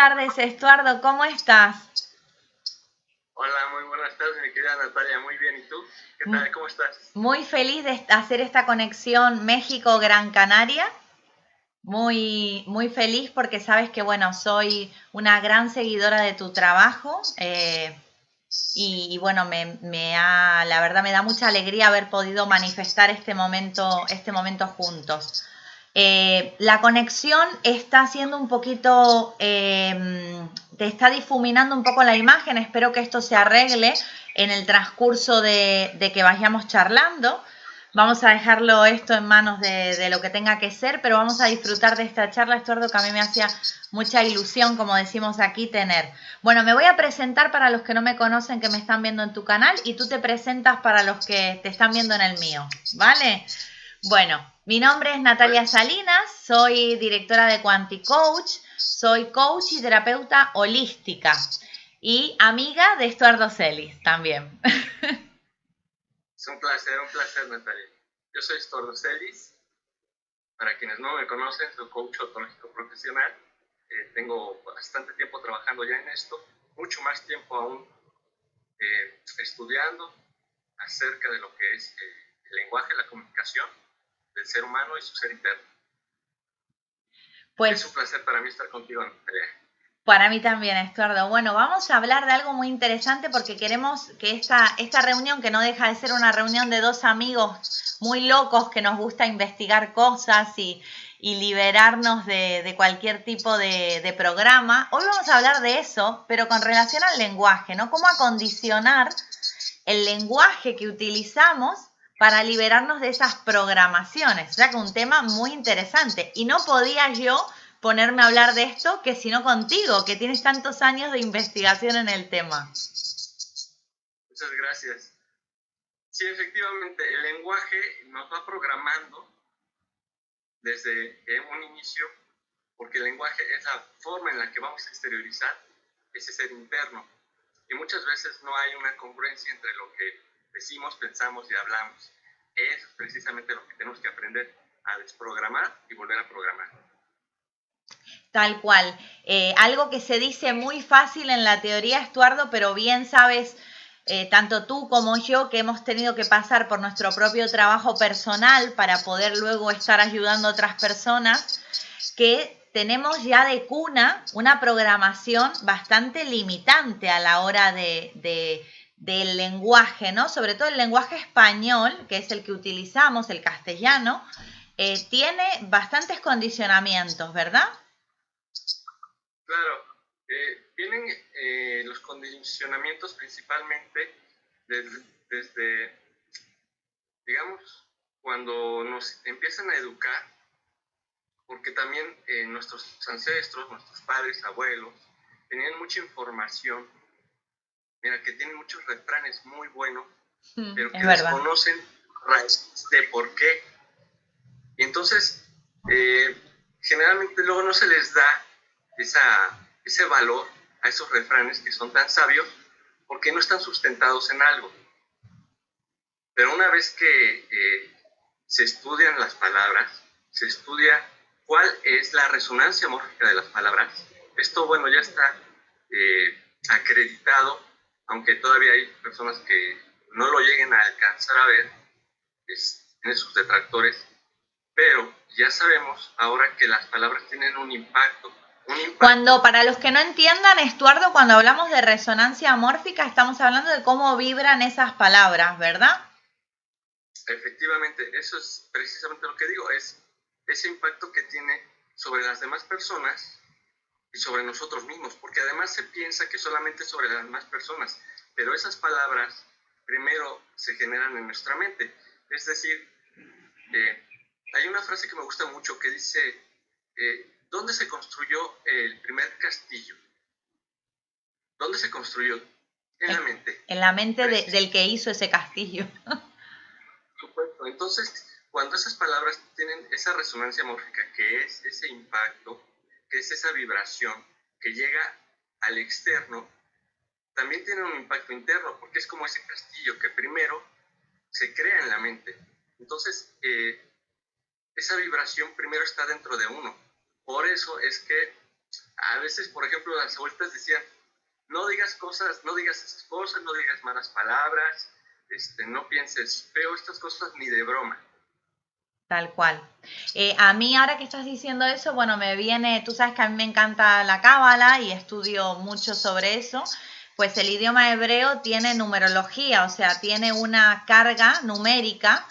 tardes, Estuardo, ¿cómo estás? Hola, muy buenas tardes, mi querida Natalia. Muy bien, ¿y tú? ¿Qué M- tal? ¿Cómo estás? Muy feliz de hacer esta conexión México-Gran Canaria. Muy feliz porque sabes que, bueno, soy una gran seguidora de tu trabajo y bueno, la verdad me da mucha alegría haber podido manifestar este momento juntos. La conexión está haciendo un poquito, te está difuminando un poco la imagen. Espero que esto se arregle en el transcurso de que vayamos charlando. Vamos a dejarlo esto en manos de lo que tenga que ser, pero vamos a disfrutar de esta charla, Estuardo, que a mí me hacía mucha ilusión, como decimos aquí, tener. Bueno, me voy a presentar para los que no me conocen, que me están viendo en tu canal, y tú te presentas para los que te están viendo en el mío, ¿vale? Bueno, mi nombre es Natalia Pues, Salinas, soy directora de Quanticoach, soy coach y terapeuta holística y amiga de Estuardo Celis también. es un placer, Natalia. Yo soy Estuardo Celis. Para quienes no me conocen, soy coach ontológico profesional. Tengo bastante tiempo trabajando ya en esto, mucho más tiempo aún estudiando acerca de lo que es el lenguaje, la comunicación del ser humano y su ser interno. Es un Pues placer para mí estar contigo, Natalia. para mí también, Estuardo. Bueno, vamos a hablar de algo muy interesante porque queremos que esta reunión, que no deja de ser una reunión de dos amigos muy locos que nos gusta investigar cosas y liberarnos de cualquier tipo de programa, hoy vamos a hablar de eso, pero con relación al lenguaje, ¿no? Cómo acondicionar el lenguaje que utilizamos para liberarnos de esas programaciones. O sea que un tema muy interesante. Y no podía yo ponerme a hablar de esto que sino contigo, que tienes tantos años de investigación en el tema. Muchas gracias. Sí, efectivamente, el lenguaje nos va programando desde un inicio, porque el lenguaje es la forma en la que vamos a exteriorizar ese ser interno. Y muchas veces no hay una congruencia entre lo que decimos, pensamos y hablamos. Es precisamente lo que tenemos que aprender a desprogramar y volver a programar. Tal cual. Algo que se dice muy fácil en la teoría, Estuardo, pero bien sabes, tanto tú como yo, que hemos tenido que pasar por nuestro propio trabajo personal para poder luego estar ayudando a otras personas, que tenemos ya de cuna una programación bastante limitante a la hora del lenguaje, ¿no? Sobre todo el lenguaje español, que es el que utilizamos, el castellano, tiene bastantes condicionamientos, ¿verdad? Claro, vienen los condicionamientos principalmente desde, digamos, cuando nos empiezan a educar, porque también nuestros ancestros, nuestros padres, abuelos, tenían mucha información. Mira, que tienen muchos refranes muy buenos, pero Es que verdad. desconocen raíces de por qué. Y entonces, eh, generalmente luego no se les da ese valor a esos refranes que son tan sabios porque no están sustentados en algo. Pero una vez que se estudian las palabras, se estudia cuál es la resonancia mórfica de las palabras. Esto, bueno, ya está acreditado, aunque todavía hay personas que no lo lleguen a alcanzar a ver, tiene sus detractores, pero ya sabemos ahora que las palabras tienen un impacto. Cuando, para los que no entiendan, Estuardo, cuando hablamos de resonancia amórfica, estamos hablando de cómo vibran esas palabras, ¿verdad? Efectivamente, eso es precisamente lo que digo, es ese impacto que tiene sobre las demás personas y sobre nosotros mismos, porque además se piensa que solamente sobre las demás personas, pero esas palabras primero se generan en nuestra mente. Es decir, hay una frase que me gusta mucho que dice, ¿dónde se construyó el primer castillo? ¿Dónde se construyó? En la mente. En la mente del que hizo ese castillo. Supuesto. Entonces, cuando esas palabras tienen esa resonancia mórfica, que es ese impacto, que es esa vibración que llega al externo, también tienen un impacto interno, porque es como ese castillo que primero se crea en la mente. Entonces, esa vibración primero está dentro de uno. Por eso es que A veces, por ejemplo, las abuelitas decían, no digas cosas, no digas esas cosas, no digas malas palabras, no pienses feo, estas cosas ni de broma. Tal cual. A mí ahora que estás diciendo eso, bueno, me viene, tú sabes que a mí me encanta la cábala y estudio mucho sobre eso, pues el idioma hebreo tiene numerología, o sea, tiene una carga numérica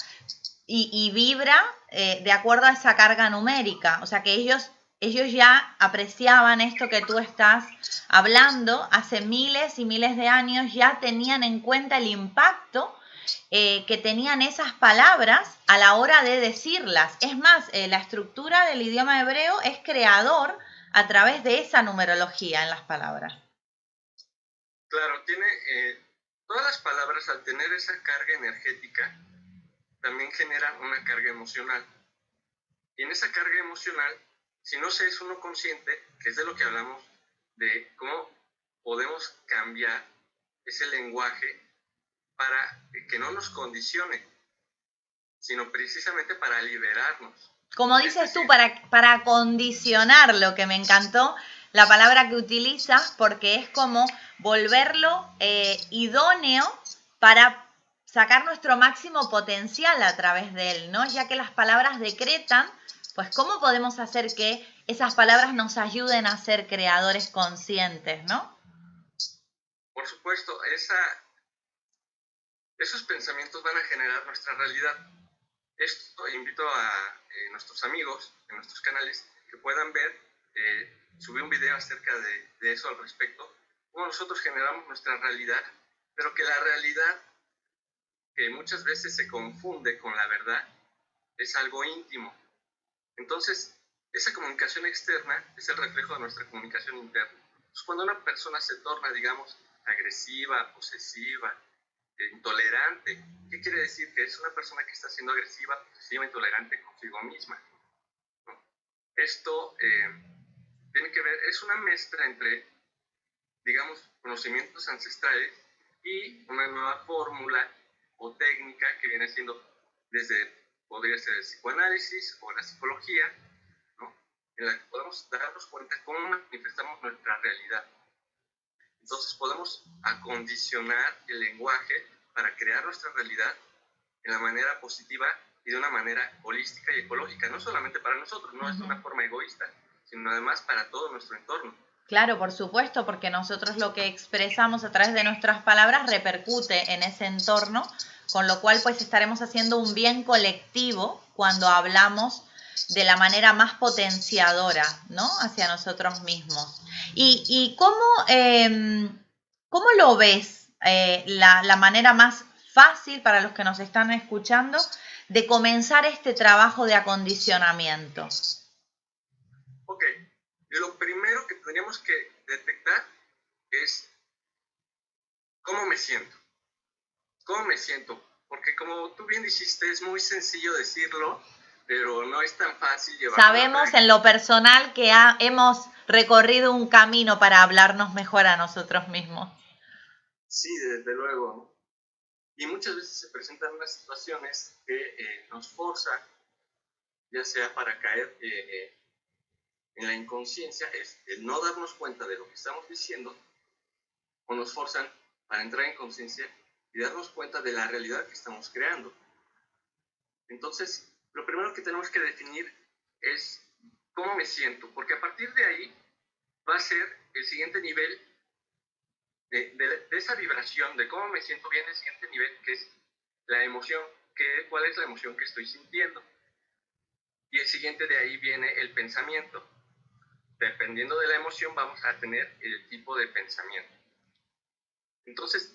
y vibra de acuerdo a esa carga numérica, o sea que ellos ya apreciaban esto que tú estás hablando hace miles y miles de años, ya tenían en cuenta el impacto que tenían esas palabras a la hora de decirlas. Es más, la estructura del idioma hebreo es creador a través de esa numerología en las palabras. Claro, tiene todas las palabras al tener esa carga energética también generan una carga emocional. Y en esa carga emocional, si no se es uno consciente, que es de lo que hablamos, de cómo podemos cambiar ese lenguaje para que no nos condicione, sino precisamente para liberarnos. Como dices tú, para condicionar, lo que me encantó, la palabra que utilizas, porque es como volverlo idóneo para sacar nuestro máximo potencial a través de él, ¿no? Ya que las palabras decretan, pues ¿cómo podemos hacer que esas palabras nos ayuden a ser creadores conscientes, ¿no? Por supuesto, esos pensamientos van a generar nuestra realidad. Esto invito a nuestros amigos en nuestros canales que puedan ver, subí un video acerca de eso al respecto, cómo nosotros generamos nuestra realidad, pero que la realidad, que muchas veces se confunde con la verdad, es algo íntimo. Entonces, esa comunicación externa es el reflejo de nuestra comunicación interna. Entonces, cuando una persona se torna, digamos, agresiva, posesiva, intolerante, ¿qué quiere decir? Que es una persona que está siendo agresiva, posesiva, intolerante consigo misma, ¿no? Esto tiene que ver, es una mezcla entre, digamos, conocimientos ancestrales y una nueva fórmula o técnica que viene siendo podría ser el psicoanálisis o la psicología, ¿no? En la que podemos darnos cuenta cómo manifestamos nuestra realidad. Entonces podemos acondicionar el lenguaje para crear nuestra realidad de la manera positiva y de una manera holística y ecológica, no solamente para nosotros, no es de una forma egoísta, sino además para todo nuestro entorno. Claro, por supuesto, porque nosotros lo que expresamos a través de nuestras palabras repercute en ese entorno, con lo cual pues estaremos haciendo un bien colectivo cuando hablamos de la manera más potenciadora, ¿no? Hacia nosotros mismos. ¿Y cómo lo ves la manera más fácil para los que nos están escuchando de comenzar este trabajo de acondicionamiento? Ok, lo primero que tendríamos que detectar es cómo me siento. ¿Cómo me siento? Porque como tú bien dijiste, es muy sencillo decirlo, pero no es tan fácil llevarlo. Sabemos en lo personal que hemos recorrido un camino para hablarnos mejor a nosotros mismos. Sí, desde luego. Y muchas veces se presentan unas situaciones que nos forzan, ya sea para caer en la inconsciencia, es el no darnos cuenta de lo que estamos diciendo, o nos forzan para entrar en conciencia y darnos cuenta de la realidad que estamos creando. Entonces, lo primero que tenemos que definir es cómo me siento, porque a partir de ahí va a ser el siguiente nivel de esa vibración, de cómo me siento, viene el siguiente nivel, que es la emoción, cuál es la emoción que estoy sintiendo. Y el siguiente de ahí viene el pensamiento. Dependiendo de la emoción vamos a tener el tipo de pensamiento. Entonces,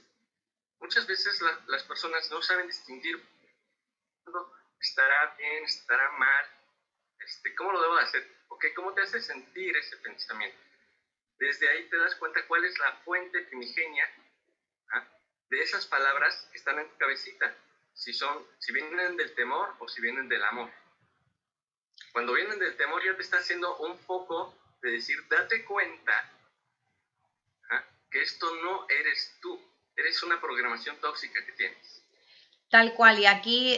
muchas veces las personas no saben distinguir cuándo estará bien, estará mal, ¿cómo lo debo hacer? Okay, ¿cómo te hace sentir ese pensamiento? Desde ahí te das cuenta cuál es la fuente primigenia de esas palabras que están en tu cabecita, si vienen del temor o si vienen del amor. Cuando vienen del temor ya te está haciendo un foco de decir, date cuenta que esto no eres tú, eres una programación tóxica que tienes. Tal cual, y aquí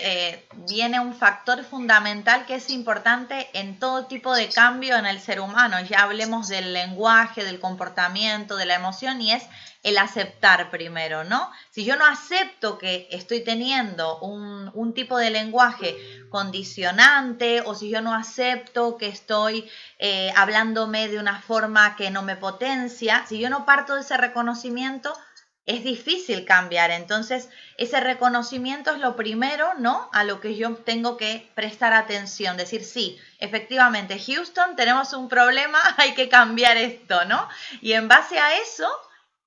viene un factor fundamental que es importante en todo tipo de cambio en el ser humano. Ya hablemos del lenguaje, del comportamiento, de la emoción, y es el aceptar primero, ¿no? Si yo no acepto que estoy teniendo un tipo de lenguaje condicionante, o si yo no acepto que estoy hablándome de una forma que no me potencia, si yo no parto de ese reconocimiento, es difícil cambiar. Entonces, ese reconocimiento es lo primero, ¿no? A lo que yo tengo que prestar atención. Decir, sí, efectivamente, Houston, tenemos un problema, hay que cambiar esto, ¿no? Y en base a eso,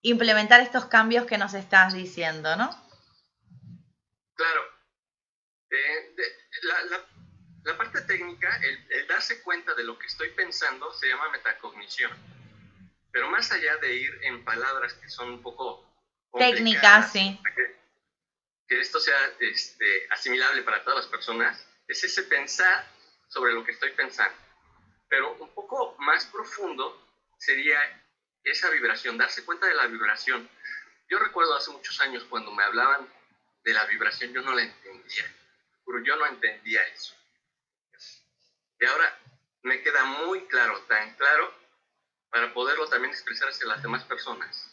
implementar estos cambios que nos estás diciendo, ¿no? Claro. La parte técnica, el darse cuenta de lo que estoy pensando, se llama metacognición. Pero más allá de ir en palabras que son un poco técnicas, sí. Que esto sea asimilable para todas las personas, es ese pensar sobre lo que estoy pensando. Pero un poco más profundo sería esa vibración, darse cuenta de la vibración. Yo recuerdo hace muchos años cuando me hablaban de la vibración, yo no la entendía, pero yo no entendía eso. Y ahora me queda muy claro, tan claro, para poderlo también expresar hacia las demás personas.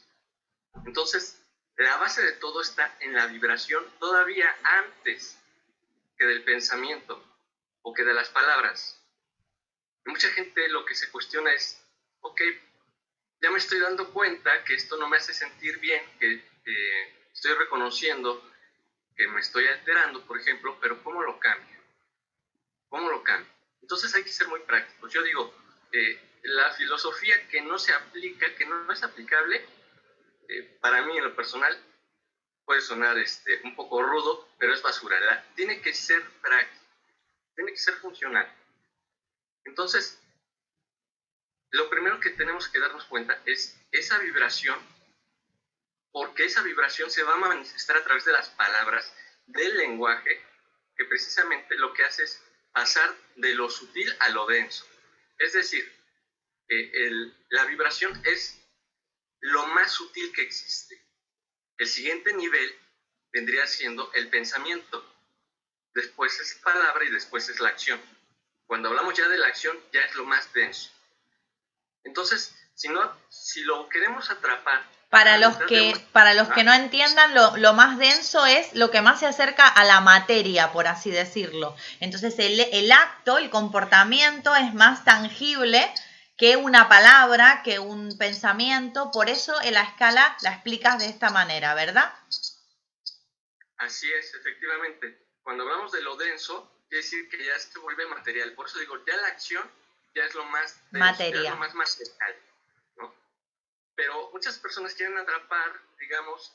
Entonces, la base de todo está en la vibración todavía antes que del pensamiento o que de las palabras. Y mucha gente lo que se cuestiona es, ok, ya me estoy dando cuenta que esto no me hace sentir bien, que estoy reconociendo que me estoy alterando, por ejemplo, pero ¿cómo lo cambio? ¿Cómo lo cambio? Entonces hay que ser muy prácticos. Yo digo, la filosofía que no se aplica, que no es aplicable, para mí en lo personal puede sonar un poco rudo, pero es basura, ¿verdad? Tiene que ser práctico, tiene que ser funcional. Entonces, lo primero que tenemos que darnos cuenta es esa vibración, porque esa vibración se va a manifestar a través de las palabras, del lenguaje, que precisamente lo que hace es pasar de lo sutil a lo denso. Es decir, la vibración es lo más sutil que existe. El siguiente nivel vendría siendo el pensamiento. Después es palabra y después es la acción. Cuando hablamos ya de la acción, ya es lo más denso. Entonces, si lo queremos atrapar... Para los que no entiendan, lo más denso es lo que más se acerca a la materia, por así decirlo. Entonces, el acto, el comportamiento es más tangible que una palabra, que un pensamiento. Por eso en la escala la explicas de esta manera, ¿verdad? Así es, efectivamente. Cuando hablamos de lo denso, quiere decir que ya se vuelve material. Por eso digo, ya la acción ya es lo más denso, materia. ya es lo más material, ¿no? Pero muchas personas quieren atrapar, digamos,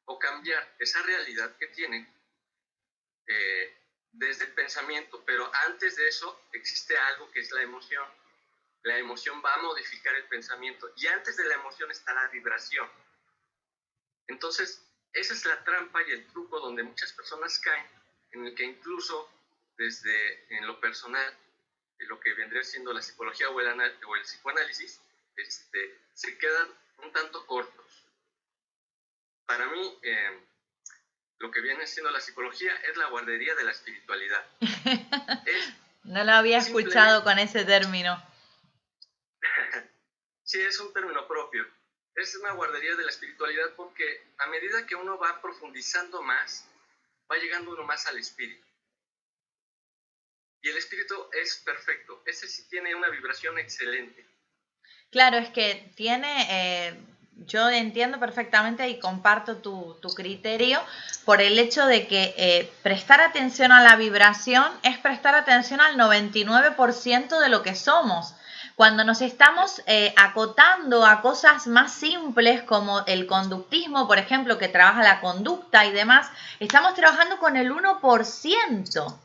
o cambiar esa realidad que tienen desde el pensamiento, pero antes de eso existe algo que es la emoción. La emoción va a modificar el pensamiento y antes de la emoción está la vibración. Entonces, esa es la trampa y el truco donde muchas personas caen, en el que incluso desde en lo personal, lo que vendría siendo la psicología o el psicoanálisis, se quedan un tanto cortos. Para mí, lo que viene siendo la psicología es la guardería de la espiritualidad. No lo había escuchado con ese término. Sí, es un término propio. Es una guardería de la espiritualidad porque a medida que uno va profundizando más, va llegando uno más al espíritu. Y el espíritu es perfecto. Ese sí tiene una vibración excelente. Claro, es que tiene, yo entiendo perfectamente y comparto tu criterio por el hecho de que prestar atención a la vibración es prestar atención al 99% de lo que somos. Cuando nos estamos acotando a cosas más simples como el conductismo, por ejemplo, que trabaja la conducta y demás, estamos trabajando con el 1%.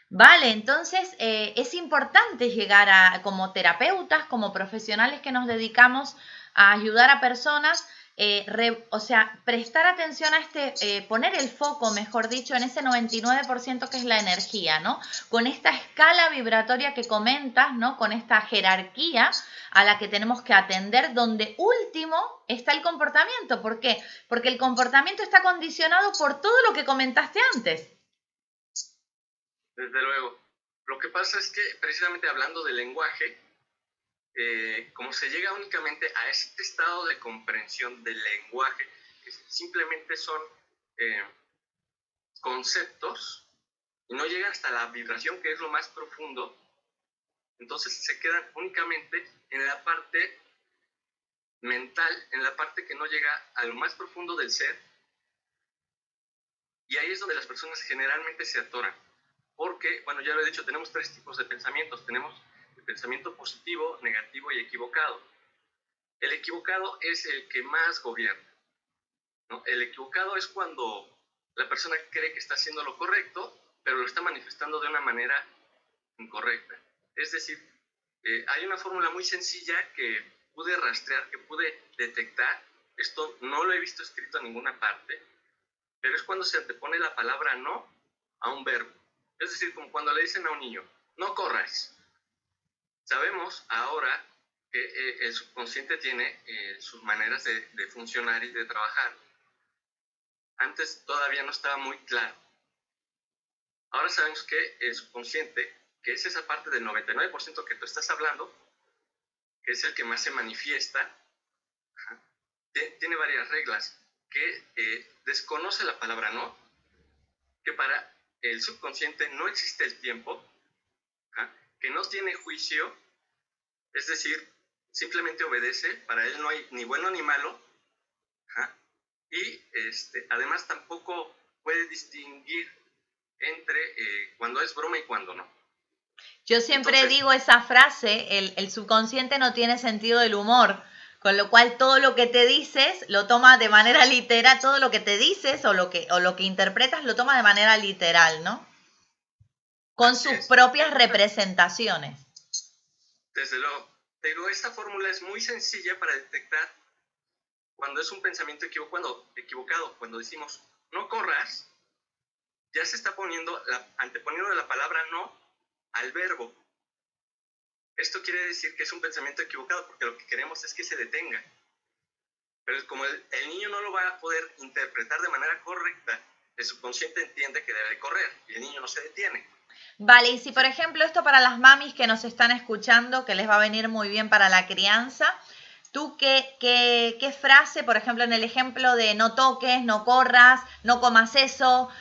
Vale, entonces es importante llegar a, como terapeutas, como profesionales que nos dedicamos a ayudar a personas, o sea, prestar atención a poner el foco, mejor dicho, en ese 99% que es la energía, ¿no? Con esta escala vibratoria que comentas, ¿no? Con esta jerarquía a la que tenemos que atender, donde último está el comportamiento. ¿Por qué? Porque el comportamiento está condicionado por todo lo que comentaste antes. Desde luego. Lo que pasa es que, precisamente hablando del lenguaje, como se llega únicamente a este estado de comprensión del lenguaje, que simplemente son conceptos y no llegan hasta la vibración, que es lo más profundo, entonces se quedan únicamente en la parte mental, en la parte que no llega a lo más profundo del ser, y ahí es donde las personas generalmente se atoran, porque, bueno, ya lo he dicho, tenemos 3 tipos de pensamientos. Tenemos el pensamiento positivo, negativo y equivocado. El equivocado es el que más gobierna, ¿no? El equivocado es cuando la persona cree que está haciendo lo correcto, pero lo está manifestando de una manera incorrecta. Es decir, hay una fórmula muy sencilla que pude rastrear, que pude detectar. Esto no lo he visto escrito en ninguna parte, pero es cuando se antepone la palabra no a un verbo. Es decir, como cuando le dicen a un niño, no corras. Sabemos ahora que el subconsciente tiene sus maneras de funcionar y de trabajar. Antes todavía no estaba muy claro. Ahora sabemos que el subconsciente, que es esa parte del 99% que tú estás hablando, que es el que más se manifiesta, tiene varias reglas, que desconoce la palabra no, que para el subconsciente no existe el tiempo, que no tiene juicio, es decir, simplemente obedece, para él no hay ni bueno ni malo, y además tampoco puede distinguir entre cuando es broma y cuando no. Yo siempre digo esa frase, el subconsciente no tiene sentido del humor, con lo cual todo lo que te dices lo toma de manera literal, todo lo que te dices o lo que interpretas lo toma de manera literal, ¿no? Con sus propias representaciones. Desde luego. Pero esta fórmula es muy sencilla para detectar cuando es un pensamiento equivocado. Cuando decimos no corras, ya se está anteponiendo la palabra no al verbo. Esto quiere decir que es un pensamiento equivocado, porque lo que queremos es que se detenga. Pero como el niño no lo va a poder interpretar de manera correcta, el subconsciente entiende que debe correr y el niño no se detiene. Vale, y si por ejemplo esto para las mamis que nos están escuchando, que les va a venir muy bien para la crianza, ¿tú qué frase, por ejemplo, en el ejemplo de no toques, no corras, no comas eso,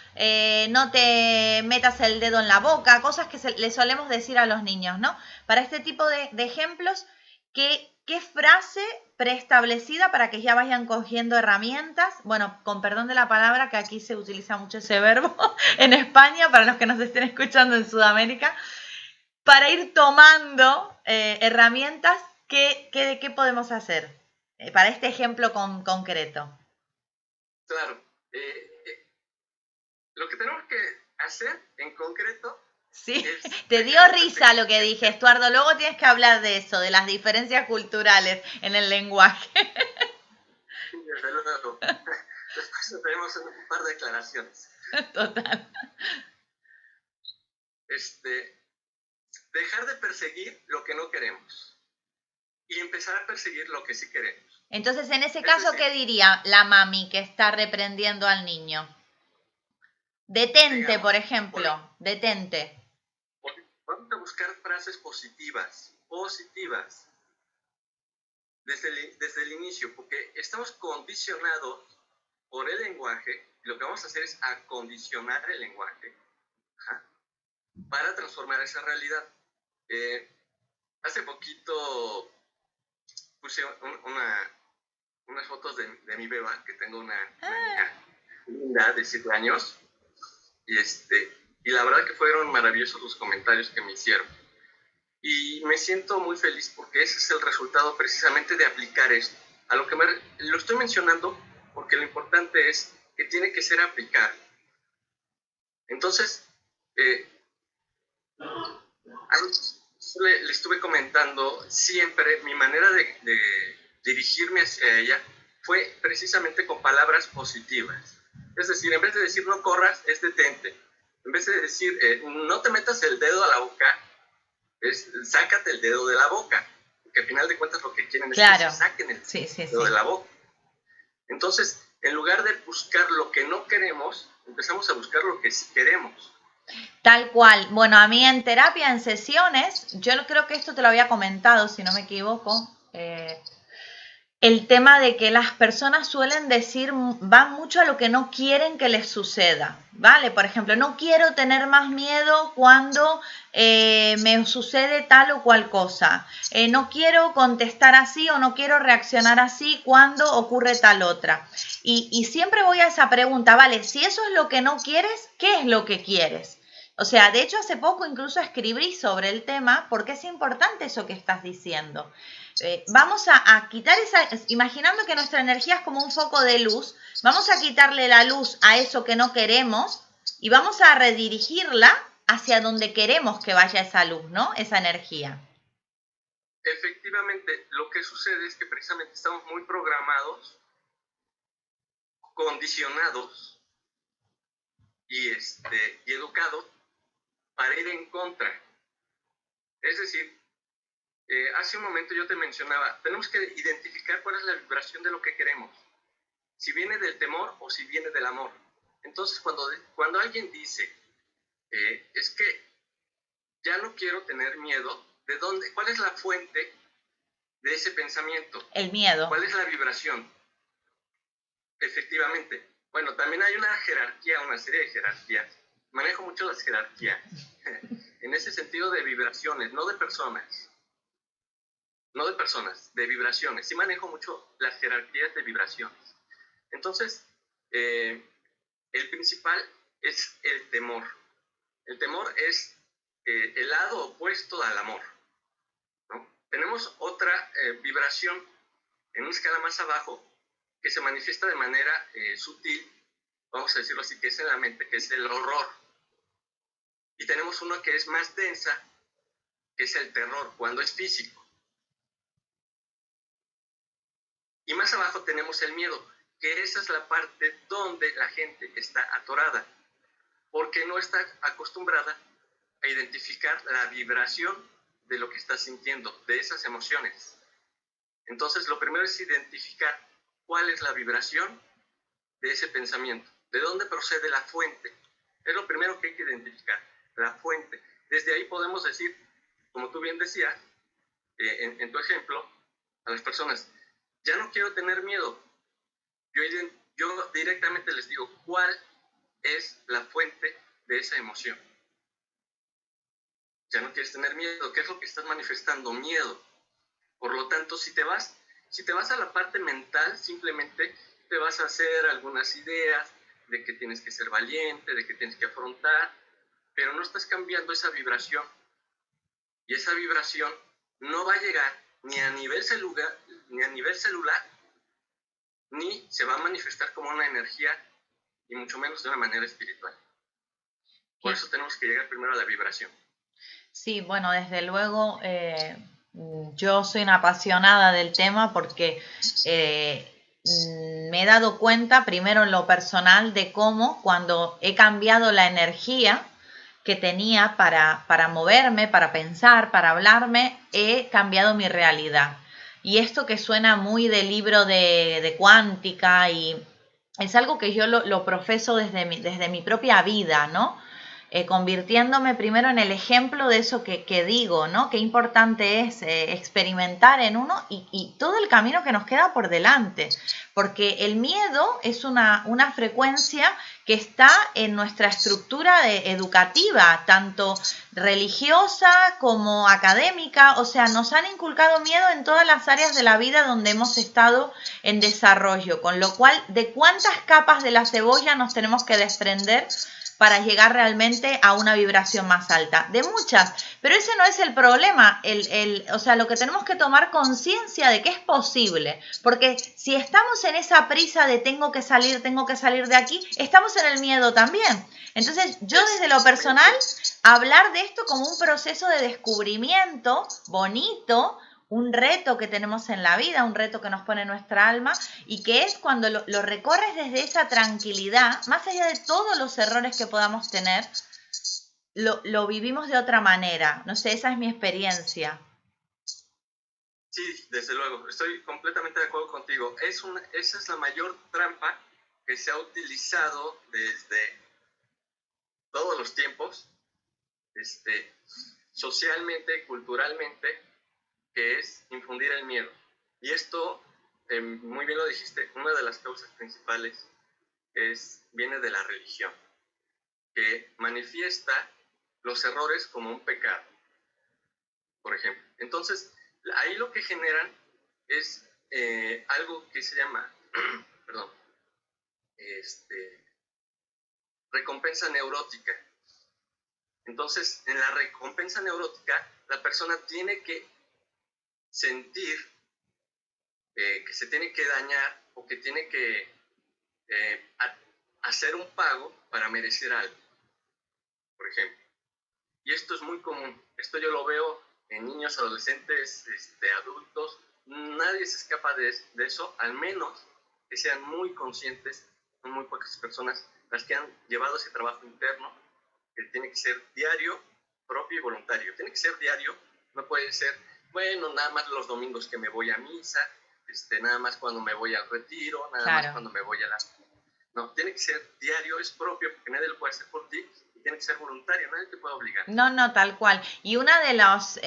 no te metas el dedo en la boca, cosas que le solemos decir a los niños, ¿no? Para este tipo de ejemplos, ¿qué frase preestablecida para que ya vayan cogiendo herramientas? Bueno, con perdón de la palabra, que aquí se utiliza mucho ese verbo en España, para los que nos estén escuchando en Sudamérica, para ir tomando herramientas. ¿Qué podemos hacer para este ejemplo concreto? Claro. Lo que tenemos que hacer en concreto... Sí, te dio risa lo que dije, Estuardo. Luego tienes que hablar de eso, de las diferencias culturales en el lenguaje. Sí, desde luego. Después tenemos un par de declaraciones. Total. Dejar de perseguir lo que no queremos y empezar a perseguir lo que sí queremos. Entonces, en ese caso, ¿qué diría la mami que está reprendiendo al niño? Detente, digamos, por ejemplo, detente. Vamos a buscar frases positivas, desde el inicio, porque estamos condicionados por el lenguaje, y lo que vamos a hacer es acondicionar el lenguaje para transformar esa realidad. Hace poquito puse unas fotos de mi beba, que tengo una niña linda de 7 años, y la verdad que fueron maravillosos los comentarios que me hicieron. Y me siento muy feliz porque ese es el resultado precisamente de aplicar esto. A lo que lo estoy mencionando porque lo importante es que tiene que ser aplicable. Entonces, le estuve comentando siempre mi manera de dirigirme hacia ella fue precisamente con palabras positivas. Es decir, en vez de decir no corras, es detente. En vez de decir no te metas el dedo a la boca, es sácate el dedo de la boca. Porque al final de cuentas lo que quieren es que se saquen el dedo de la boca. Entonces, en lugar de buscar lo que no queremos, empezamos a buscar lo que sí queremos. Tal cual. Bueno, a mí en terapia, en sesiones, yo creo que esto te lo había comentado, si no me equivoco, el tema de que las personas suelen decir, van mucho a lo que no quieren que les suceda, ¿vale? Por ejemplo, no quiero tener más miedo cuando me sucede tal o cual cosa. No quiero contestar así o no quiero reaccionar así cuando ocurre tal otra. Y siempre voy a esa pregunta, ¿vale? Si eso es lo que no quieres, ¿qué es lo que quieres? O sea, de hecho, hace poco incluso escribí sobre el tema porque es importante eso que estás diciendo. Vamos a quitar imaginando que nuestra energía es como un foco de luz, vamos a quitarle la luz a eso que no queremos y vamos a redirigirla hacia donde queremos que vaya esa luz, ¿no? Esa energía. Efectivamente, lo que sucede es que precisamente estamos muy programados, condicionados y educados para ir en contra. Es decir, hace un momento yo te mencionaba, tenemos que identificar cuál es la vibración de lo que queremos, si viene del temor o si viene del amor. Entonces, cuando alguien dice, es que ya no quiero tener miedo, ¿de dónde? ¿Cuál es la fuente de ese pensamiento? El miedo. ¿Cuál es la vibración? Efectivamente. Bueno, también hay una jerarquía, una serie de jerarquías. Manejo mucho las jerarquías. En ese sentido de vibraciones, no de personas. No de personas, de vibraciones. Sí manejo mucho las jerarquías de vibraciones. Entonces, el principal es el temor. El temor es el lado opuesto al amor, ¿no? Tenemos otra vibración en una escala más abajo que se manifiesta de manera sutil, vamos a decirlo así, que es en la mente, que es el horror. Y tenemos uno que es más densa, que es el terror, cuando es físico. Y más abajo tenemos el miedo, que esa es la parte donde la gente está atorada, porque no está acostumbrada a identificar la vibración de lo que está sintiendo, de esas emociones. Entonces, lo primero es identificar cuál es la vibración de ese pensamiento, de dónde procede la fuente. Es lo primero que hay que identificar, la fuente. Desde ahí podemos decir, como tú bien decías, en tu ejemplo, a las personas, ya no quiero tener miedo. Yo directamente les digo, ¿cuál es la fuente de esa emoción? Ya no quieres tener miedo. ¿Qué es lo que estás manifestando? Miedo. Por lo tanto, si te vas a la parte mental, simplemente te vas a hacer algunas ideas de que tienes que ser valiente, de que tienes que afrontar, pero no estás cambiando esa vibración. Y esa vibración no va a llegar ni a nivel celular, ni se va a manifestar como una energía, y mucho menos de una manera espiritual. Por eso tenemos que llegar primero a la vibración. Sí, bueno, desde luego yo soy una apasionada del tema porque me he dado cuenta primero en lo personal de cómo cuando he cambiado la energía que tenía para moverme, para pensar, para hablarme, he cambiado mi realidad. Y esto que suena muy de libro de cuántica y es algo que yo lo profeso desde mi propia vida, ¿no? Convirtiéndome primero en el ejemplo de eso que digo, ¿no? Qué importante es experimentar en uno y todo el camino que nos queda por delante, porque el miedo es una frecuencia que está en nuestra estructura educativa, tanto religiosa como académica, o sea, nos han inculcado miedo en todas las áreas de la vida donde hemos estado en desarrollo, con lo cual, ¿de cuántas capas de la cebolla nos tenemos que desprender para llegar realmente a una vibración más alta? De muchas, pero ese no es el problema. O sea, lo que tenemos que tomar conciencia de que es posible, porque si estamos en esa prisa de tengo que salir de aquí, estamos en el miedo también. Entonces, yo desde lo personal, hablar de esto como un proceso de descubrimiento bonito, un reto que tenemos en la vida, un reto que nos pone nuestra alma, y que es cuando lo recorres desde esa tranquilidad, más allá de todos los errores que podamos tener, lo vivimos de otra manera. No sé, esa es mi experiencia. Sí, desde luego, estoy completamente de acuerdo contigo. Esa es la mayor trampa que se ha utilizado desde todos los tiempos, socialmente, culturalmente, que es infundir el miedo. Y esto, muy bien lo dijiste, una de las causas principales viene de la religión, que manifiesta los errores como un pecado, por ejemplo. Entonces, ahí lo que generan es algo que se llama, perdón, recompensa neurótica. Entonces, en la recompensa neurótica, la persona tiene que sentir que se tiene que dañar o que tiene que hacer un pago para merecer algo, por ejemplo. Y esto es muy común. Esto yo lo veo en niños, adolescentes, adultos. Nadie se escapa de eso, al menos que sean muy conscientes. Son muy pocas personas las que han llevado ese trabajo interno, que tiene que ser diario, propio y voluntario. Tiene que ser diario, no puede ser, bueno, nada más los domingos que me voy a misa, nada más cuando me voy al retiro, nada más cuando me voy a la... No, tiene que ser diario, es propio, porque nadie lo puede hacer por ti, y tiene que ser voluntario, nadie te puede obligar. No, tal cual. Y uno de los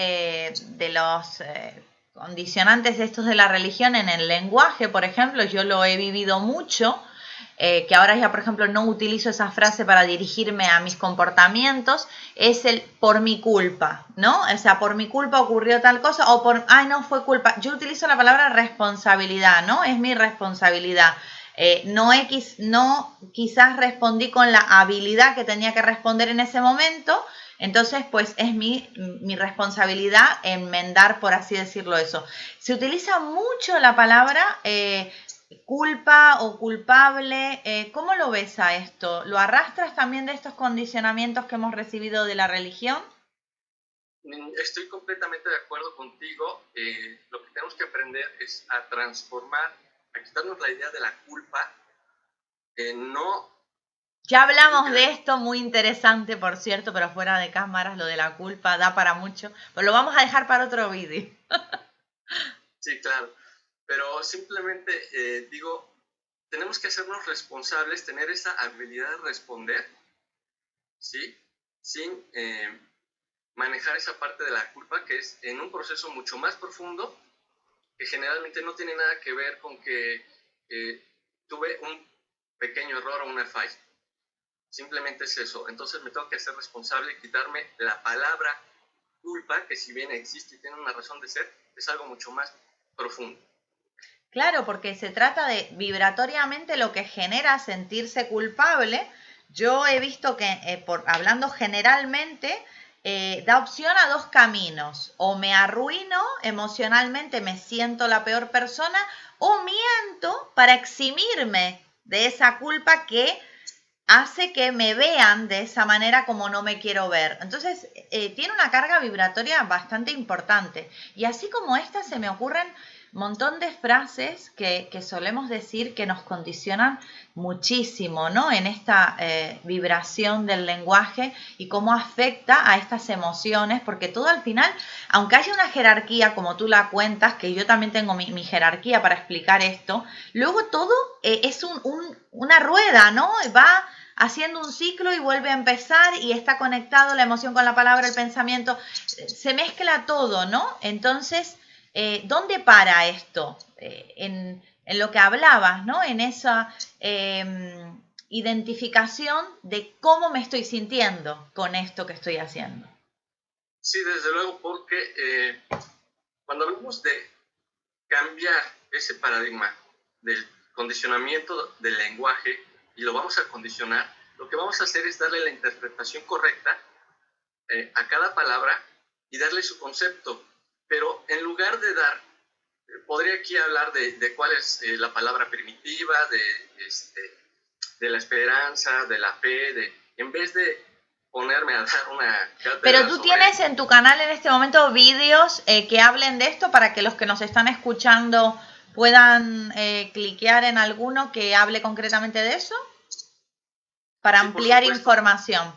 condicionantes estos de la religión en el lenguaje, por ejemplo, yo lo he vivido mucho, que ahora ya, por ejemplo, no utilizo esa frase para dirigirme a mis comportamientos, es el por mi culpa, ¿no? O sea, por mi culpa ocurrió tal cosa, o por, ay, no, fue culpa. Yo utilizo la palabra responsabilidad, ¿no? Es mi responsabilidad. No quizás respondí con la habilidad que tenía que responder en ese momento, entonces pues es mi responsabilidad enmendar, por así decirlo, eso. Se utiliza mucho la palabra culpa o culpable. ¿Cómo lo ves a esto? ¿Lo arrastras también de estos condicionamientos que hemos recibido de la religión? Estoy completamente de acuerdo contigo. Lo que tenemos que aprender es a transformar, a quitarnos la idea de la culpa. Ya hablamos de esto, muy interesante, por cierto, pero fuera de cámaras, lo de la culpa da para mucho, pero lo vamos a dejar para otro vídeo. Sí, claro, pero simplemente digo, tenemos que hacernos responsables, tener esa habilidad de responder, ¿sí? Sin manejar esa parte de la culpa, que es en un proceso mucho más profundo, que generalmente no tiene nada que ver con que tuve un pequeño error o una falla. Simplemente es eso. Entonces me tengo que hacer responsable y quitarme la palabra culpa, que si bien existe y tiene una razón de ser, es algo mucho más profundo. Claro, porque se trata de vibratoriamente lo que genera sentirse culpable. Yo he visto que, hablando generalmente, da opción a dos caminos. O me arruino emocionalmente, me siento la peor persona, o miento para eximirme de esa culpa que hace que me vean de esa manera como no me quiero ver. Entonces, tiene una carga vibratoria bastante importante. Y así como esta, se me ocurren un montón de frases que solemos decir que nos condicionan muchísimo, ¿no? En esta vibración del lenguaje y cómo afecta a estas emociones, porque todo al final, aunque haya una jerarquía, como tú la cuentas, que yo también tengo mi jerarquía para explicar esto, luego todo es una rueda, ¿no? Va haciendo un ciclo y vuelve a empezar y está conectado la emoción con la palabra, el pensamiento, se mezcla todo, ¿no? Entonces, ¿dónde para esto? En lo que hablabas, ¿no? En esa identificación de cómo me estoy sintiendo con esto que estoy haciendo. Sí, desde luego, porque cuando hablamos de cambiar ese paradigma del condicionamiento del lenguaje y lo vamos a condicionar, lo que vamos a hacer es darle la interpretación correcta a cada palabra y darle su concepto. Pero en lugar de dar, podría aquí hablar de cuál es la palabra primitiva, de la esperanza, de la fe, en vez de ponerme a dar una Pero cátedra tú sobre... tienes en tu canal en este momento vídeos que hablen de esto para que los que nos están escuchando puedan cliquear en alguno que hable concretamente de eso, para Sí, por ampliar supuesto. información.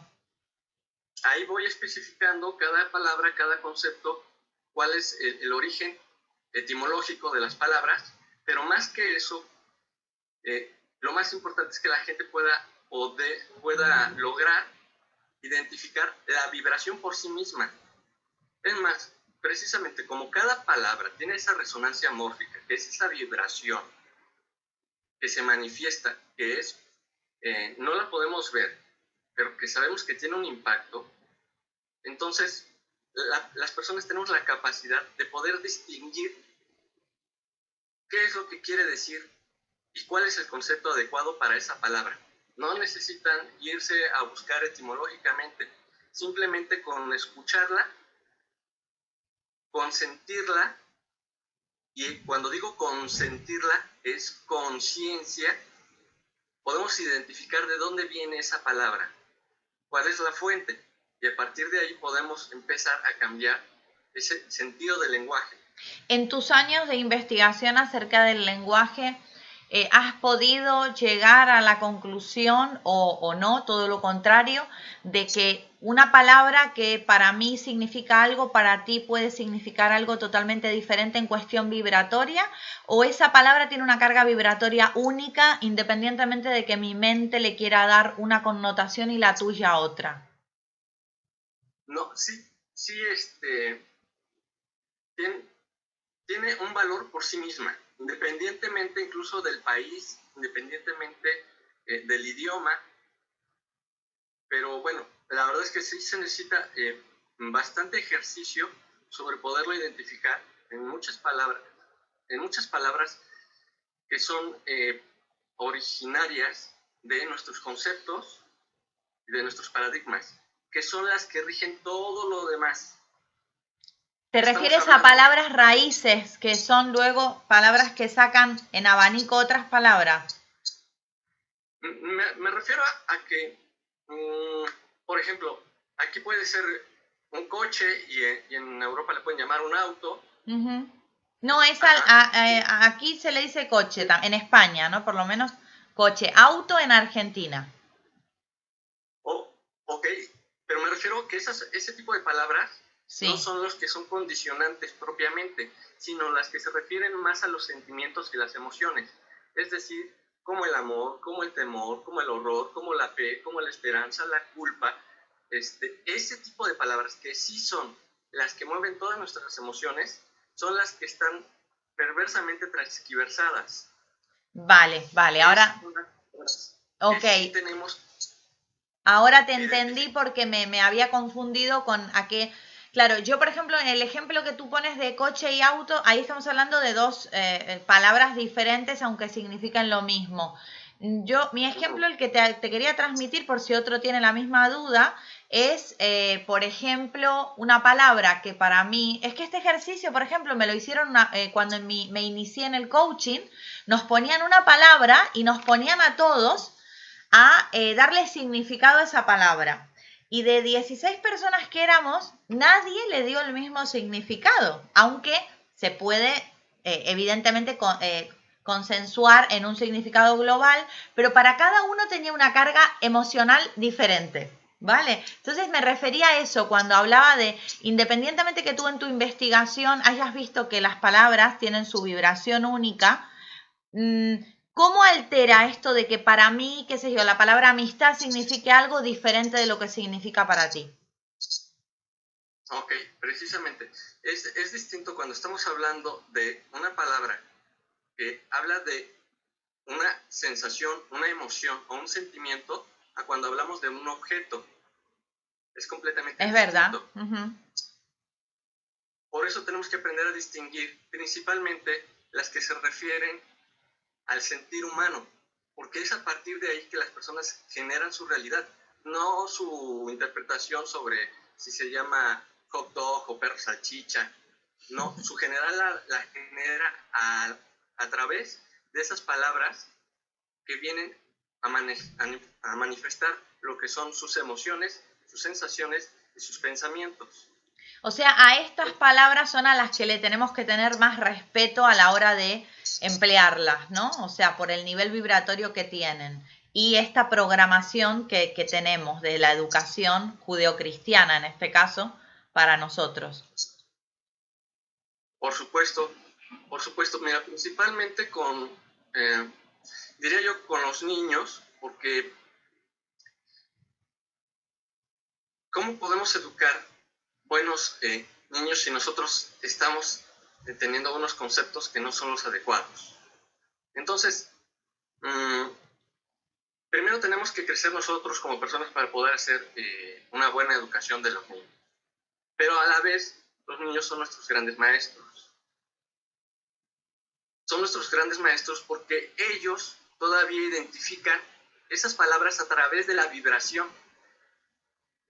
Ahí voy especificando cada palabra, cada concepto, cuál es el origen etimológico de las palabras, pero más que eso, lo más importante es que la gente pueda lograr identificar la vibración por sí misma. Es más, precisamente como cada palabra tiene esa resonancia mórfica, que es esa vibración que se manifiesta, que es, no la podemos ver, pero que sabemos que tiene un impacto, entonces las personas tenemos la capacidad de poder distinguir qué es lo que quiere decir y cuál es el concepto adecuado para esa palabra. No necesitan irse a buscar etimológicamente, simplemente con escucharla, con sentirla, y cuando digo consentirla es conciencia, podemos identificar de dónde viene esa palabra, cuál es la fuente, y a partir de ahí podemos empezar a cambiar ese sentido del lenguaje. En tus años de investigación acerca del lenguaje, ¿has podido llegar a la conclusión o no, todo lo contrario, de que una palabra que para mí significa algo, para ti puede significar algo totalmente diferente en cuestión vibratoria? ¿O esa palabra tiene una carga vibratoria única, independientemente de que mi mente le quiera dar una connotación y la tuya otra? No, sí, tiene un valor por sí misma, independientemente incluso del país, independientemente del idioma, pero bueno, la verdad es que sí se necesita bastante ejercicio sobre poderlo identificar en muchas palabras que son originarias de nuestros conceptos y de nuestros paradigmas, que son las que rigen todo lo demás. ¿Te refieres a palabras raíces, que son luego palabras que sacan en abanico otras palabras? Me refiero a que, por ejemplo, aquí puede ser un coche y en Europa le pueden llamar un auto. Uh-huh. No, aquí se le dice coche, en España, ¿no? Por lo menos coche, auto en Argentina. Ok, pero me refiero a que ese tipo de palabras sí. No son los que son condicionantes propiamente, sino las que se refieren más a los sentimientos y las emociones. Es decir, como el amor, como el temor, como el horror, como la fe, como la esperanza, la culpa. Ese tipo de palabras que sí son las que mueven todas nuestras emociones, son las que están perversamente transgiversadas. Vale, ahora... Ok. Sí tenemos... Ahora te entendí porque me había confundido con a qué... Claro, yo por ejemplo, en el ejemplo que tú pones de coche y auto, ahí estamos hablando de dos palabras diferentes, aunque significan lo mismo. Mi ejemplo, el que te quería transmitir, por si otro tiene la misma duda, es, por ejemplo, una palabra que para mí, es que este ejercicio, por ejemplo, me lo hicieron cuando me inicié en el coaching, nos ponían una palabra y nos ponían a todos a darle significado a esa palabra. Y de 16 personas que éramos, nadie le dio el mismo significado, aunque se puede evidentemente consensuar en un significado global, pero para cada uno tenía una carga emocional diferente. ¿Vale? Entonces me refería a eso cuando hablaba de, independientemente que tú en tu investigación hayas visto que las palabras tienen su vibración única, ¿cómo altera esto de que para mí, qué sé yo, la palabra amistad signifique algo diferente de lo que significa para ti? Ok, precisamente. Es distinto cuando estamos hablando de una palabra que habla de una sensación, una emoción o un sentimiento a cuando hablamos de un objeto. Es completamente distinto. Es verdad. Uh-huh. Por eso tenemos que aprender a distinguir principalmente las que se refieren al sentir humano, porque es a partir de ahí que las personas generan su realidad, no su interpretación sobre si se llama hot dog o perro salchicha. No, su general la genera a través de esas palabras que vienen a manifestar lo que son sus emociones, sus sensaciones y sus pensamientos. O sea, a estas palabras son a las que le tenemos que tener más respeto a la hora de emplearlas, ¿no? O sea, por el nivel vibratorio que tienen y esta programación que tenemos de la educación judeocristiana, en este caso, para nosotros. Por supuesto, mira, principalmente diría yo, con los niños, porque ¿cómo podemos educar buenos niños si nosotros estamos teniendo unos conceptos que no son los adecuados? Entonces, primero tenemos que crecer nosotros como personas para poder hacer una buena educación de los niños. Pero a la vez, los niños son nuestros grandes maestros. Son nuestros grandes maestros porque ellos todavía identifican esas palabras a través de la vibración,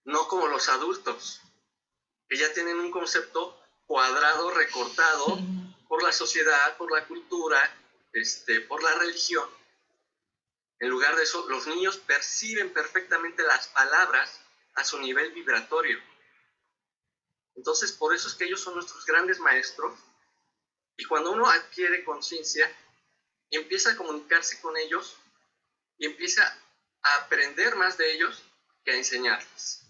no como los adultos, que ya tienen un concepto cuadrado, recortado por la sociedad, por la cultura, por la religión. En lugar de eso, los niños perciben perfectamente las palabras a su nivel vibratorio. Entonces, por eso es que ellos son nuestros grandes maestros. Y cuando uno adquiere conciencia, empieza a comunicarse con ellos y empieza a aprender más de ellos que a enseñarles.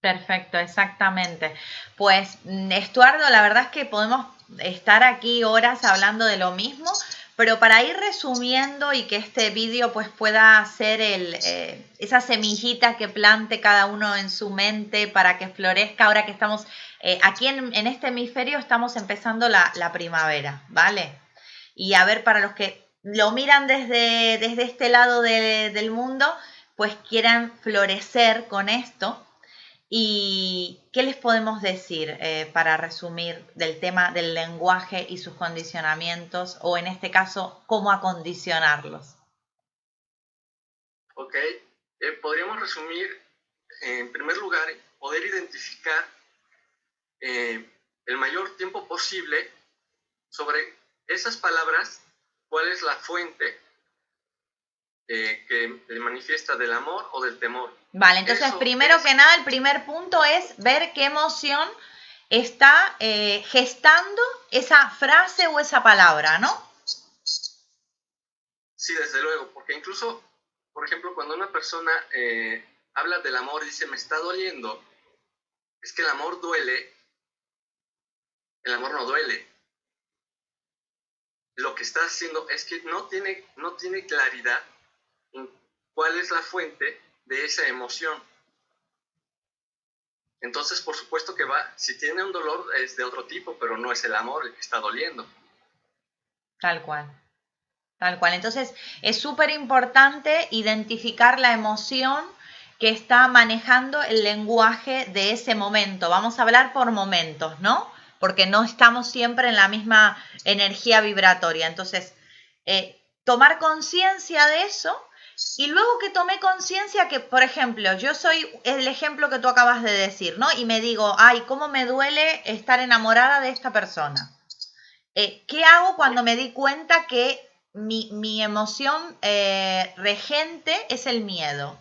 Perfecto, exactamente. Pues, Estuardo, la verdad es que podemos estar aquí horas hablando de lo mismo, pero para ir resumiendo y que este vídeo pues pueda ser esa semillita que plante cada uno en su mente para que florezca, ahora que estamos aquí en este hemisferio, estamos empezando la primavera, ¿vale? Y a ver, para los que lo miran desde este lado del mundo, pues quieran florecer con esto. ¿Y qué les podemos decir para resumir del tema del lenguaje y sus condicionamientos, o en este caso, cómo acondicionarlos? Ok, podríamos resumir, en primer lugar, poder identificar el mayor tiempo posible sobre esas palabras, cuál es la fuente que le manifiesta del amor o del temor. Vale, entonces primero que nada, el primer punto es ver qué emoción está gestando esa frase o esa palabra, ¿no? Sí, desde luego, porque incluso, por ejemplo, cuando una persona habla del amor y dice, me está doliendo, es que el amor duele, el amor no duele. Lo que está haciendo es que no tiene claridad en cuál es la fuente de esa emoción. Entonces, por supuesto que si tiene un dolor es de otro tipo, pero no es el amor el que está doliendo. Tal cual. Tal cual. Entonces, es súper importante identificar la emoción que está manejando el lenguaje de ese momento. Vamos a hablar por momentos, ¿no? Porque no estamos siempre en la misma energía vibratoria. Entonces, tomar conciencia de eso. Y luego que tomé conciencia que, por ejemplo, yo soy el ejemplo que tú acabas de decir, ¿no? Y me digo, ay, cómo me duele estar enamorada de esta persona. ¿Qué hago cuando me di cuenta que mi emoción regente es el miedo?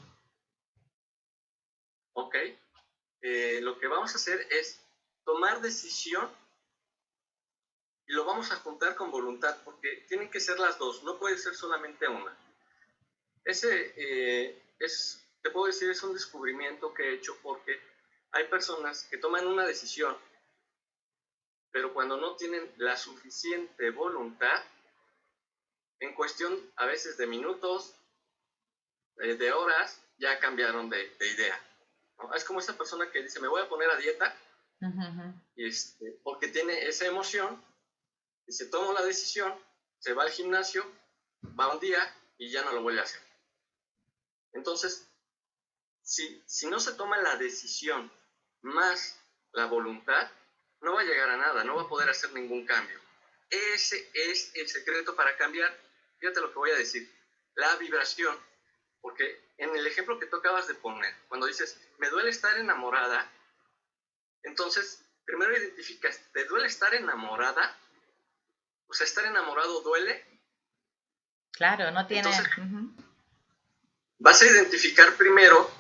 Ok, lo que vamos a hacer es tomar decisión y lo vamos a juntar con voluntad, porque tienen que ser las dos, no puede ser solamente una. Te puedo decir, es un descubrimiento que he hecho porque hay personas que toman una decisión, pero cuando no tienen la suficiente voluntad, en cuestión a veces de minutos, de horas, ya cambiaron de idea, ¿no? Es como esa persona que dice, me voy a poner a dieta, y porque tiene esa emoción, y se toma la decisión, se va al gimnasio, va un día y ya no lo vuelve a hacer. Entonces, si no se toma la decisión más la voluntad, no va a llegar a nada, no va a poder hacer ningún cambio. Ese es el secreto para cambiar. Fíjate lo que voy a decir, la vibración. Porque en el ejemplo que tú acabas de poner, cuando dices, me duele estar enamorada, entonces, primero identificas, ¿te duele estar enamorada? O sea, ¿estar enamorado duele? Claro, no tiene... Entonces, vas a identificar primero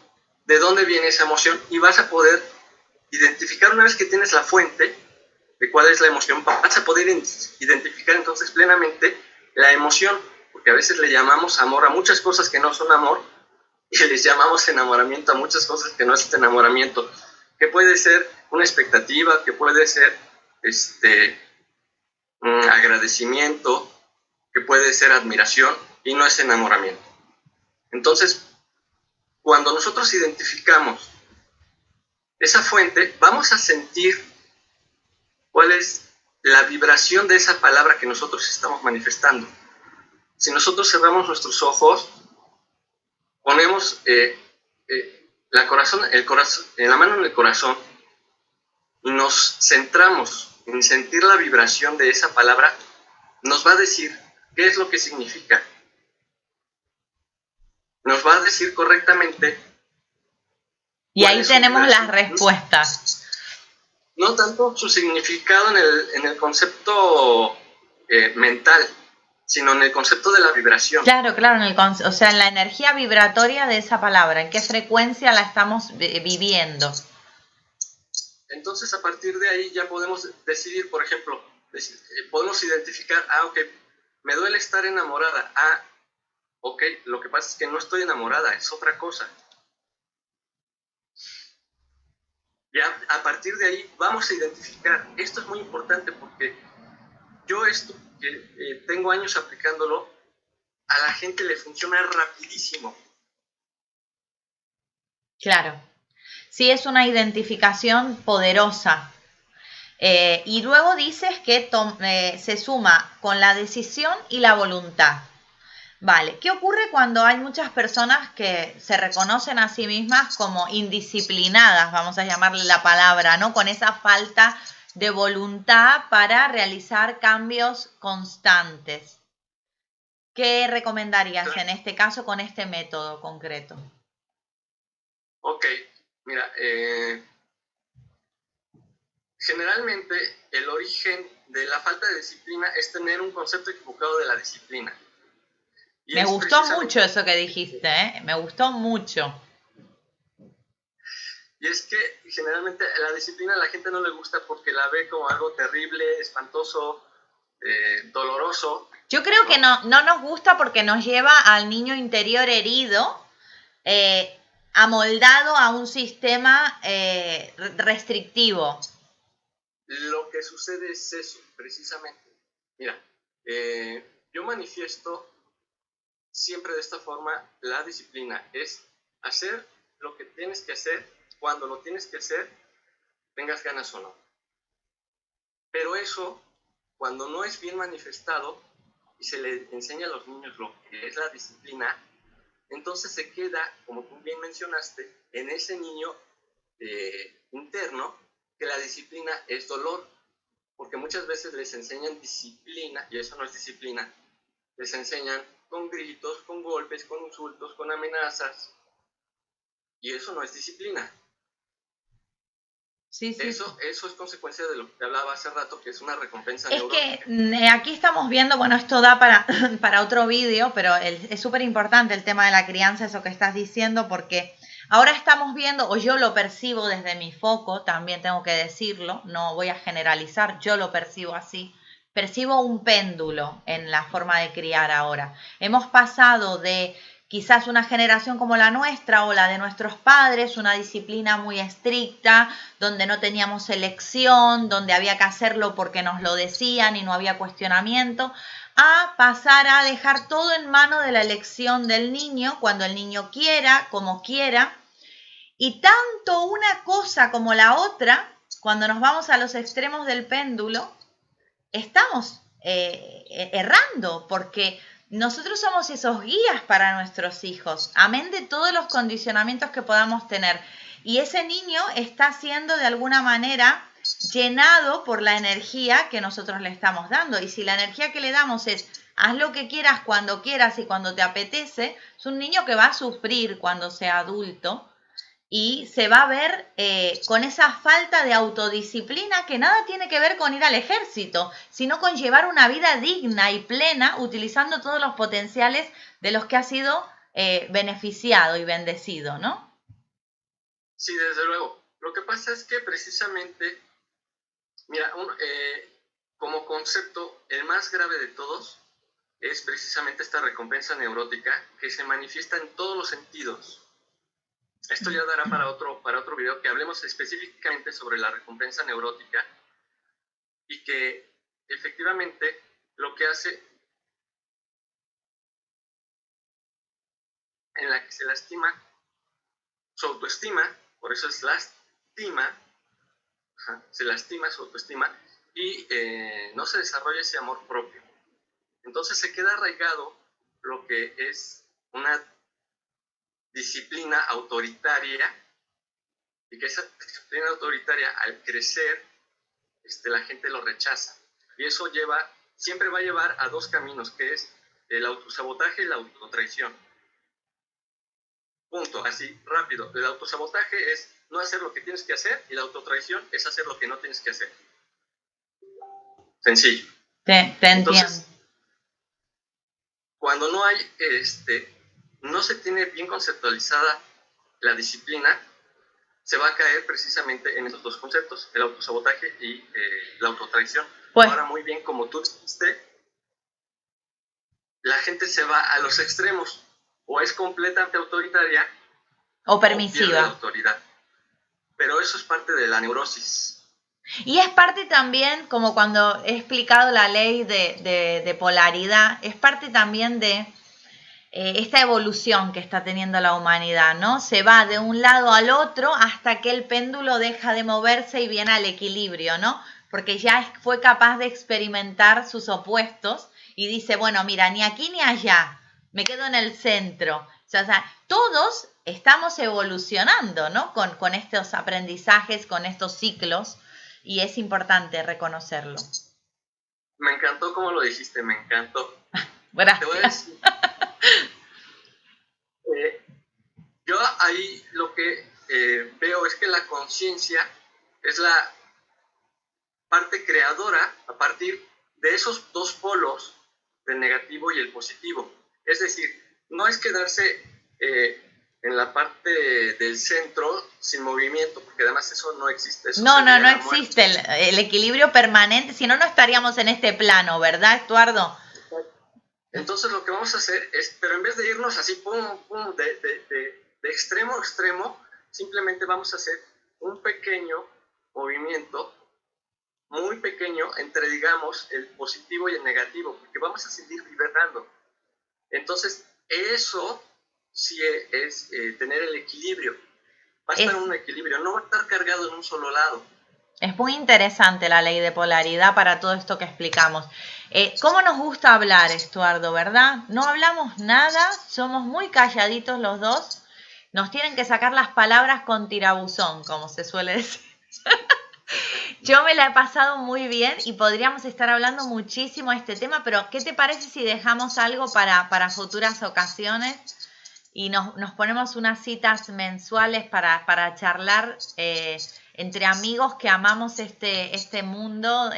de dónde viene esa emoción y vas a poder identificar, una vez que tienes la fuente de cuál es la emoción, vas a poder identificar entonces plenamente la emoción, porque a veces le llamamos amor a muchas cosas que no son amor y les llamamos enamoramiento a muchas cosas que no es enamoramiento, que puede ser una expectativa, que puede ser agradecimiento, que puede ser admiración y no es enamoramiento. Entonces, cuando nosotros identificamos esa fuente, vamos a sentir cuál es la vibración de esa palabra que nosotros estamos manifestando. Si nosotros cerramos nuestros ojos, ponemos la mano en el corazón y nos centramos en sentir la vibración de esa palabra, nos va a decir qué es lo que significa. Nos va a decir correctamente. Y ahí tenemos las respuestas. No tanto su significado en el concepto mental, sino en el concepto de la vibración. Claro, o sea, en la energía vibratoria de esa palabra, en qué frecuencia la estamos viviendo. Entonces, a partir de ahí ya podemos decidir, por ejemplo, podemos identificar, ok, me duele estar enamorada, ok, lo que pasa es que no estoy enamorada, es otra cosa. Ya a partir de ahí vamos a identificar, esto es muy importante porque yo esto que tengo años aplicándolo, a la gente le funciona rapidísimo. Claro, sí, es una identificación poderosa. Y luego dices que se suma con la decisión y la voluntad. Vale, ¿qué ocurre cuando hay muchas personas que se reconocen a sí mismas como indisciplinadas, vamos a llamarle la palabra, ¿no? Con esa falta de voluntad para realizar cambios constantes. ¿Qué recomendarías en este caso con este método concreto? Ok, mira, generalmente el origen de la falta de disciplina es tener un concepto equivocado de la disciplina. Me gustó mucho eso que dijiste, ¿eh? Me gustó mucho. Y es que generalmente la disciplina a la gente no le gusta porque la ve como algo terrible, espantoso, doloroso. Yo creo que no nos gusta porque nos lleva al niño interior herido, amoldado a un sistema restrictivo. Lo que sucede es eso, precisamente. Mira, yo manifiesto siempre de esta forma la disciplina. Es hacer lo que tienes que hacer, cuando lo tienes que hacer, tengas ganas o no. Pero eso, cuando no es bien manifestado y se le enseña a los niños lo que es la disciplina, entonces se queda, como tú bien mencionaste, en ese niño interno, que la disciplina es dolor, porque muchas veces les enseñan disciplina, y eso no es disciplina, les enseñan con gritos, con golpes, con insultos, con amenazas, y eso no es disciplina. Sí. Eso es consecuencia de lo que hablaba hace rato, que es una recompensa neurológica. Que aquí estamos viendo, bueno, esto da para otro vídeo, pero es súper importante el tema de la crianza, eso que estás diciendo, porque ahora estamos viendo, o yo lo percibo desde mi foco, también tengo que decirlo, no voy a generalizar, yo lo percibo así, percibo un péndulo en la forma de criar ahora. Hemos pasado de quizás una generación como la nuestra o la de nuestros padres, una disciplina muy estricta, donde no teníamos elección, donde había que hacerlo porque nos lo decían y no había cuestionamiento, a pasar a dejar todo en mano de la elección del niño, cuando el niño quiera, como quiera. Y tanto una cosa como la otra, cuando nos vamos a los extremos del péndulo, estamos errando, porque nosotros somos esos guías para nuestros hijos, amén de todos los condicionamientos que podamos tener. Y ese niño está siendo de alguna manera llenado por la energía que nosotros le estamos dando. Y si la energía que le damos es haz lo que quieras, cuando quieras y cuando te apetece, es un niño que va a sufrir cuando sea adulto y se va a ver con esa falta de autodisciplina que nada tiene que ver con ir al ejército, sino con llevar una vida digna y plena utilizando todos los potenciales de los que ha sido beneficiado y bendecido, ¿no? Sí, desde luego. Lo que pasa es que precisamente, mira, como concepto, el más grave de todos es precisamente esta recompensa neurótica que se manifiesta en todos los sentidos. Esto ya dará para otro video que hablemos específicamente sobre la recompensa neurótica y que efectivamente lo que hace en la que se lastima su autoestima, por eso es lastima, se lastima su autoestima y no se desarrolla ese amor propio. Entonces se queda arraigado lo que es una disciplina autoritaria y que esa disciplina autoritaria al crecer la gente lo rechaza y eso siempre va a llevar a dos caminos, que es el autosabotaje y la autotraición. Punto, así rápido. El autosabotaje es no hacer lo que tienes que hacer y la autotraición es hacer lo que no tienes que hacer. Sencillo. Te entiendo. Entonces, cuando no hay, no se tiene bien conceptualizada la disciplina, se va a caer precisamente en esos dos conceptos, el autosabotaje y la autotraición. Pues, ahora, muy bien, como tú dijiste, la gente se va a los extremos, o es completamente autoritaria o permisiva. O pierde la autoridad. Pero eso es parte de la neurosis. Y es parte también, como cuando he explicado la ley de polaridad, es parte también de esta evolución que está teniendo la humanidad, ¿no? Se va de un lado al otro hasta que el péndulo deja de moverse y viene al equilibrio, ¿no? Porque ya fue capaz de experimentar sus opuestos y dice, bueno, mira, ni aquí ni allá, me quedo en el centro. O sea, todos estamos evolucionando, ¿no? Con estos aprendizajes, con estos ciclos, y es importante reconocerlo. Me encantó cómo lo dijiste, me encantó. Gracias. Te voy a decir, yo ahí lo que veo es que la conciencia es la parte creadora a partir de esos dos polos, del negativo y el positivo. Es decir, no es quedarse en la parte del centro sin movimiento, porque además eso no existe. Eso no existe el equilibrio permanente, si no, no estaríamos en este plano, ¿verdad, Estuardo? Entonces lo que vamos a hacer es, pero en vez de irnos así, pum, pum, de extremo a extremo, simplemente vamos a hacer un pequeño movimiento, muy pequeño, entre, digamos, el positivo y el negativo, porque vamos a seguir vibrando. Entonces, eso sí es tener el equilibrio. Va a estar en un equilibrio, no va a estar cargado en un solo lado. Es muy interesante la ley de polaridad para todo esto que explicamos. ¿Cómo nos gusta hablar, Estuardo, verdad? No hablamos nada, somos muy calladitos los dos. Nos tienen que sacar las palabras con tirabuzón, como se suele decir. Yo me la he pasado muy bien y podríamos estar hablando muchísimo de este tema, pero ¿qué te parece si dejamos algo para futuras ocasiones y nos ponemos unas citas mensuales para charlar entre amigos que amamos este mundo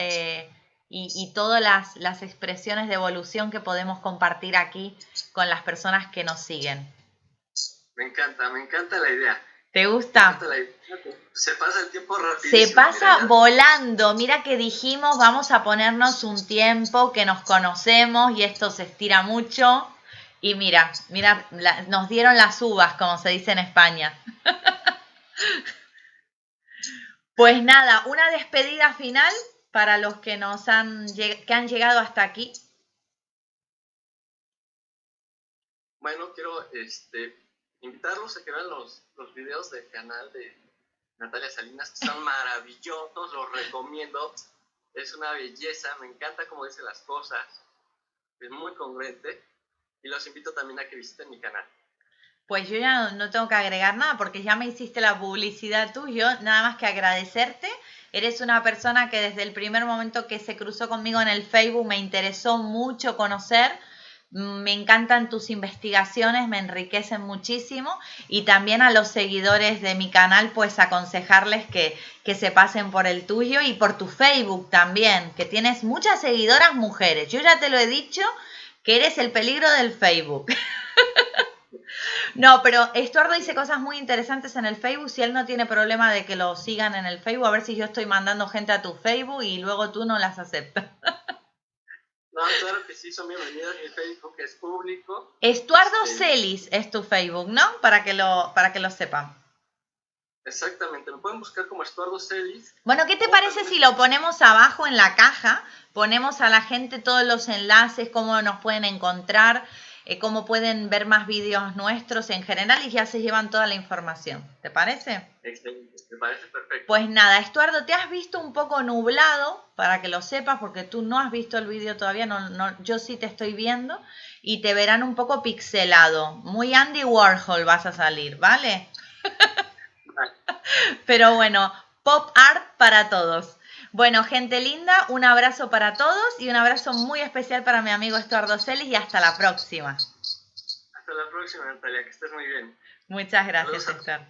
y todas las expresiones de evolución que podemos compartir aquí con las personas que nos siguen? Me encanta la idea. ¿Te gusta? Se pasa el tiempo rapidísimo. Se pasa volando. Mira que dijimos, vamos a ponernos un tiempo que nos conocemos y esto se estira mucho. Y mira, nos dieron las uvas, como se dice en España. Pues nada, una despedida final para los que que han llegado hasta aquí. Bueno, quiero invitarlos a que vean los videos del canal de Natalia Salinas, que son maravillosos, los recomiendo. Es una belleza, me encanta cómo dice las cosas, es muy congruente. Y los invito también a que visiten mi canal. Pues yo ya no tengo que agregar nada porque ya me hiciste la publicidad tuya, nada más que agradecerte. Eres una persona que desde el primer momento que se cruzó conmigo en el Facebook me interesó mucho conocer. Me encantan tus investigaciones, me enriquecen muchísimo y también a los seguidores de mi canal pues aconsejarles que se pasen por el tuyo y por tu Facebook también, que tienes muchas seguidoras mujeres. Yo ya te lo he dicho que eres el peligro del Facebook. No, pero Estuardo dice cosas muy interesantes en el Facebook. Si él no tiene problema de que lo sigan en el Facebook, a ver si yo estoy mandando gente a tu Facebook y luego tú no las aceptas. No, claro que sí, son bienvenidas. Mi Facebook es público. Estuardo Celis es tu Facebook, ¿no? Para que lo sepan. Exactamente, lo pueden buscar como Estuardo Celis. Bueno, ¿qué te parece si lo ponemos abajo en la caja? Ponemos a la gente todos los enlaces, cómo nos pueden encontrar, cómo pueden ver más vídeos nuestros en general y ya se llevan toda la información. ¿Te parece? Excelente, me parece perfecto. Pues nada, Estuardo, te has visto un poco nublado, para que lo sepas, porque tú no has visto el vídeo todavía, yo sí te estoy viendo, y te verán un poco pixelado. Muy Andy Warhol vas a salir, ¿vale? Pero bueno, pop art para todos. Bueno, gente linda, un abrazo para todos y un abrazo muy especial para mi amigo Estuardo Celis y hasta la próxima. Hasta la próxima, Natalia, que estés muy bien. Muchas gracias, Esther.